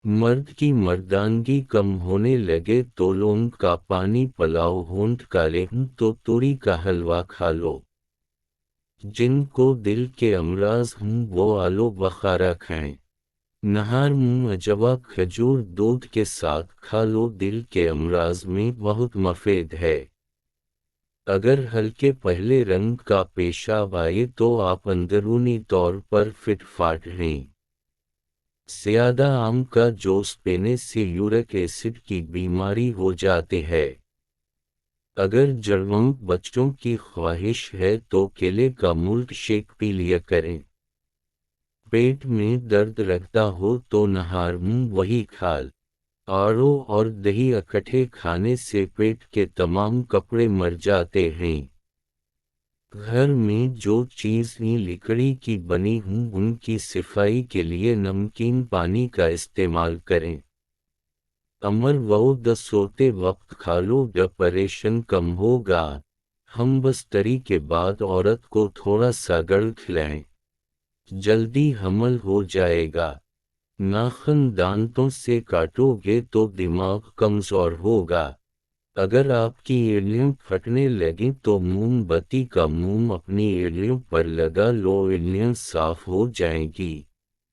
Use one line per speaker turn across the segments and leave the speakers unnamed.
مرد کی مردانگی کم ہونے لگے تو لونگ کا پانی پلاؤ، ہونٹ کالے ہوں تو توری کا حلوہ کھا لو۔ جن کو دل کے امراض ہوں وہ آلو بخارا کھائیں۔ نہار منہ اجوا کھجور دودھ کے ساتھ کھا لو، دل کے امراض میں بہت مفید ہے۔ اگر ہلکے پہلے رنگ کا پیشاب آئے تو آپ اندرونی طور پر فٹ فاٹ ہیں۔ زیادہ آم کا جوس پینے سے یورک ایسڈ کی بیماری ہو جاتی ہے۔ اگر جوان بچوں کی خواہش ہے تو کیلے کا ملک شیک پی لیا کریں۔ پیٹ میں درد رہتا ہو تو نہار منہ وہی کھال، آڑو اور دہی اکٹھے کھانے سے پیٹ کے تمام کپڑے مر جاتے ہیں۔ گھر میں جو چیزیں لکڑی کی بنی ہوں ان کی صفائی کے لیے نمکین پانی کا استعمال کریں۔ امر وہ سوتے وقت کھا لو، ڈپریشن کم ہوگا۔ ہم بستری کے بعد عورت کو تھوڑا سا گڑ کھلائیں، جلدی حمل ہو جائے گا۔ ناخن دانتوں سے کاٹو گے تو دماغ کمزور ہوگا۔ اگر آپ کی ایڑیاں پھٹنے لگیں تو موم بتی کا موم اپنی ایڑیوں پر لگا لو، ایڑیاں صاف ہو جائیں گی۔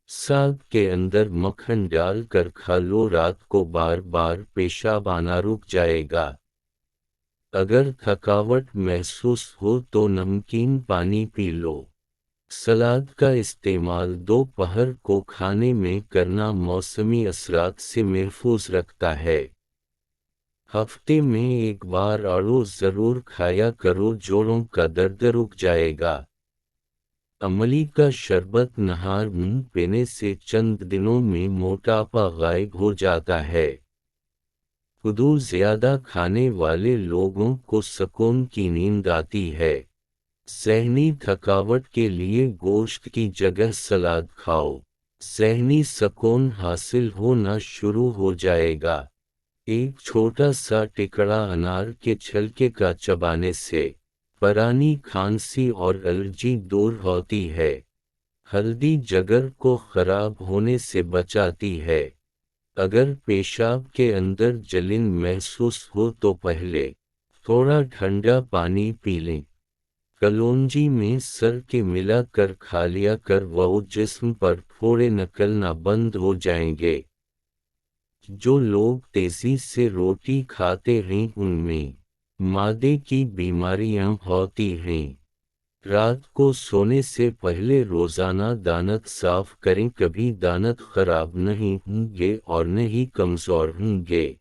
ساگ کے اندر مکھن ڈال کر کھا لو، رات کو بار بار پیشاب آنا رک جائے گا۔ اگر تھکاوٹ محسوس ہو تو نمکین پانی پی لو۔ سلاد کا استعمال دوپہر کو کھانے میں کرنا موسمی اثرات سے محفوظ رکھتا ہے۔ ہفتے میں ایک بار آڑو ضرور کھایا کرو، جوڑوں کا درد رک جائے گا۔ املی کا شربت نہار منہ پینے سے چند دنوں میں موٹاپا غائب ہو جاتا ہے۔ کدو زیادہ کھانے والے لوگوں کو سکون کی نیند آتی ہے۔ ذہنی تھکاوٹ کے لیے گوشت کی جگہ سلاد کھاؤ، ذہنی سکون حاصل ہونا شروع ہو جائے گا۔ ایک چھوٹا سا ٹکڑا انار کے چھلکے کا چبانے سے پرانی کھانسی اور الرجی دور ہوتی ہے۔ ہلدی جگر کو خراب ہونے سے بچاتی ہے۔ اگر پیشاب کے اندر جلن محسوس ہو تو پہلے تھوڑا ٹھنڈا پانی پی لیں۔ کلونجی میں سر کے ملا کر کھا لیا کر وہ جسم پر پھوڑے نکلنا بند ہو جائیں گے۔ جو لوگ تیزی سے روٹی کھاتے ہیں ان میں معدے کی بیماریاں ہوتی ہیں۔ رات کو سونے سے پہلے روزانہ دانت صاف کریں، کبھی دانت خراب نہیں ہوں گے اور نہ ہی کمزور ہوں گے۔